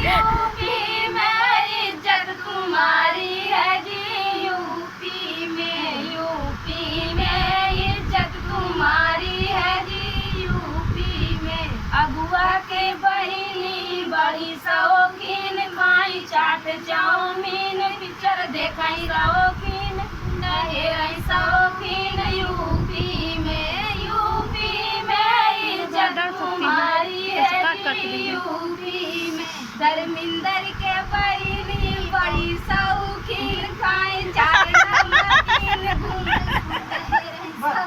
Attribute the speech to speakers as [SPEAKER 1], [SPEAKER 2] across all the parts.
[SPEAKER 1] UP में इज्जत तुम्हारी है जी, यूपी में इज्जत तुम्हारी है जी, यूपी में। अगुआ के बहिनी बड़ी शौकीन, खाई चाट चाउमीन, पिक्चर देखाई शौकीन, नहेरई शौकीन, यूपी में इज्जत तुम्हारी है जी, यूपी में। धर्मिंदर के बहिनी बड़ी शौकीन, खाई चाट नमकीन,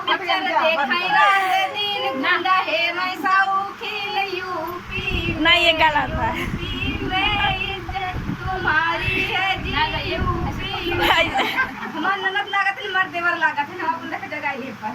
[SPEAKER 1] पिक्चर देखाई रात दिन, नहेरई शौकीन, यूपी में।
[SPEAKER 2] नहीं, ये गलत है।
[SPEAKER 1] यूपी में इज्जत तुम्हारी है जी, यूपी में। हमार ननद लागत है, हमार देवर लागत है, हम अपन देख जगह ये पर